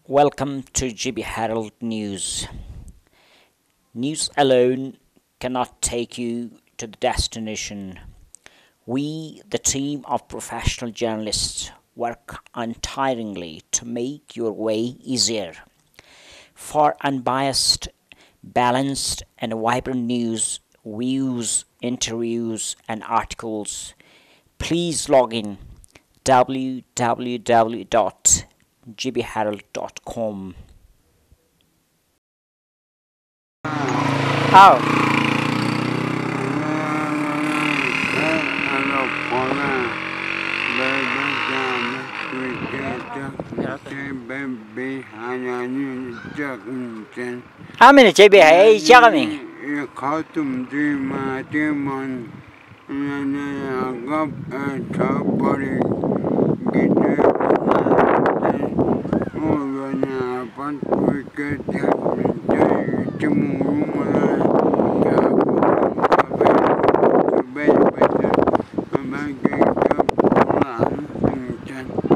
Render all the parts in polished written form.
Welcome to GB Herald News. News alone cannot take you to the destination. We, the team of professional journalists, work untiringly to make your way easier. For unbiased, balanced, and vibrant news, views, interviews, and articles, please log in www.gbherald.com. How? How many GB hay chagami?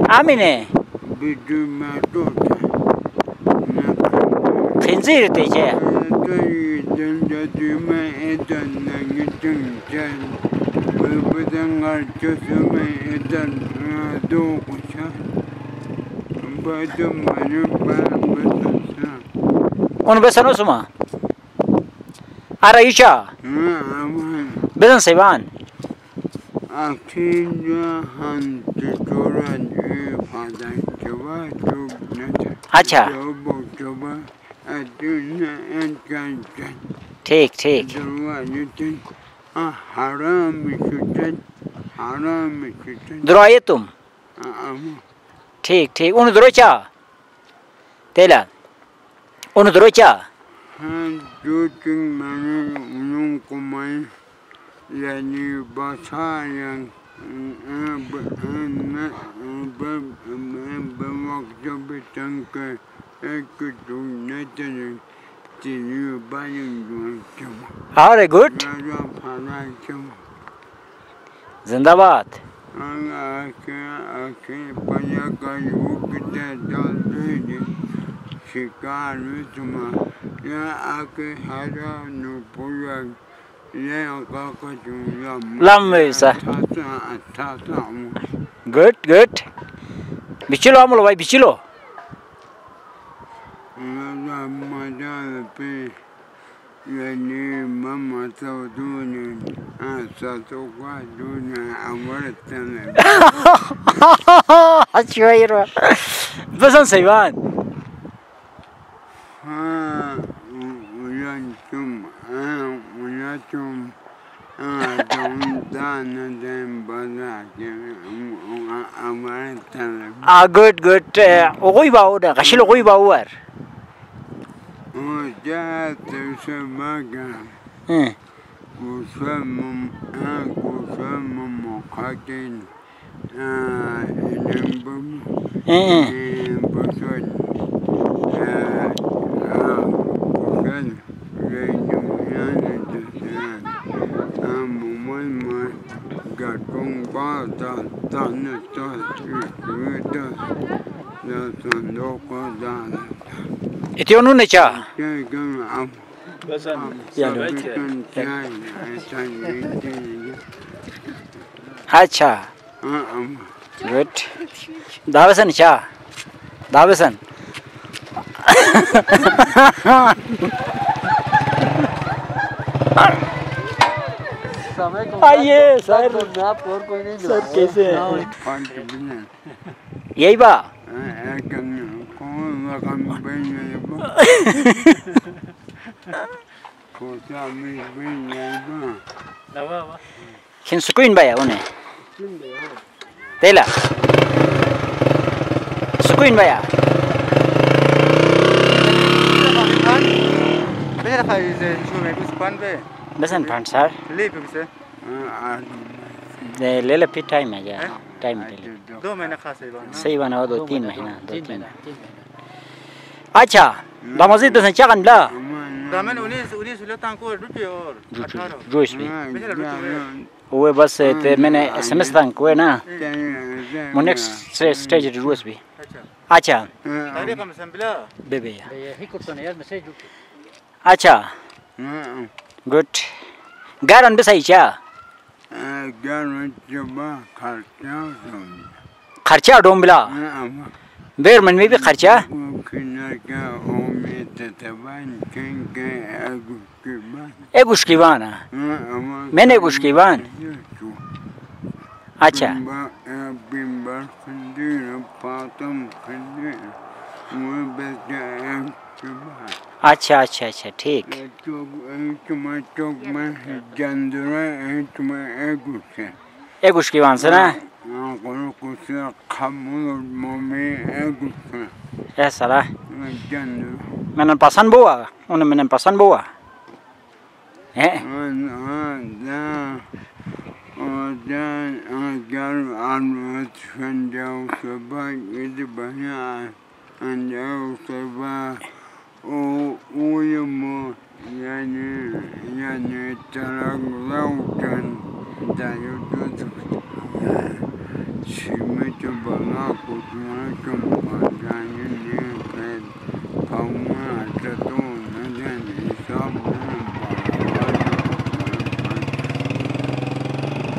Amine. Khinzir teje. On besano suma. Araisha. Besan sevan. अच्छा ठीक ठीक दुराये तुम ठीक ठीक उन दुरोचा तेला उन दुरोचा जो चिंग मैंने उनको मैं यानी बासायं Very good. Zindabad. Lamisa. Good, good. Bichilo amul vai bichilo. Achira. Besan sevan. Good, good. Oi bau dah. Kashilo oi bau war. Itu onu ne cha? Acha. Good. Davesan cha. Davesan. आइए sir sir कैसे यही बा खिन screen बाया उन्हें तेला screen बाया बेसन फंड सर ले ले फिर टाइम है जा टाइम ले ले 2 महीना खास सही बना 2-3 महीना 2-3 अच्छा दामाजी तो संचा कंडला दामन 19 ले तांको रुपए और 18 जोश भी वो बस ते मैंने एसएमएस तांको है ना वो नेक्स्ट स्टेज रोज भी अच्छा Tadi kamu sambil. बेबे अच्छा गुड गारन बे सही चा खर्चा डोंबला बेर मन में भी खर्चा एगुश्कीवान मैंने एगुश्कीवान अच्छा अच्छा अच्छा अच्छा ठीक एगुश्कीवान से ना ऐसा ला मैंने पसंद बुआ उन्हें मैंने पसंद बुआ हैं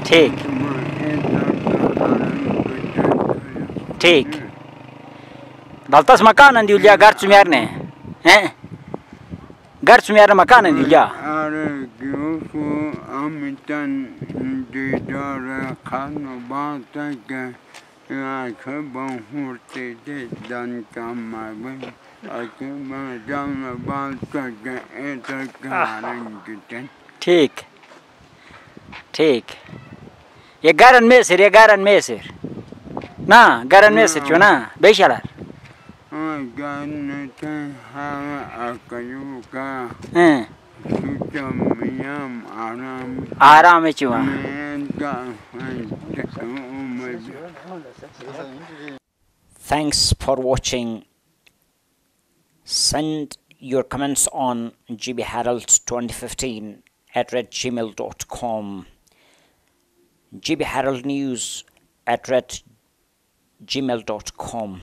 ठीक ठीक दलतस मकान अंदी उलिया घर चुम्यार ने हैं घर चुम्यार मकान अंदी उलिया ठीक ठीक ये गारन में सिर ना गारन में सिर क्यों ना बेचारा आराम है चुआ Thanks for watching. Send your comments on gbherald2015@gmail.com. gbheraldnews@gmail.com.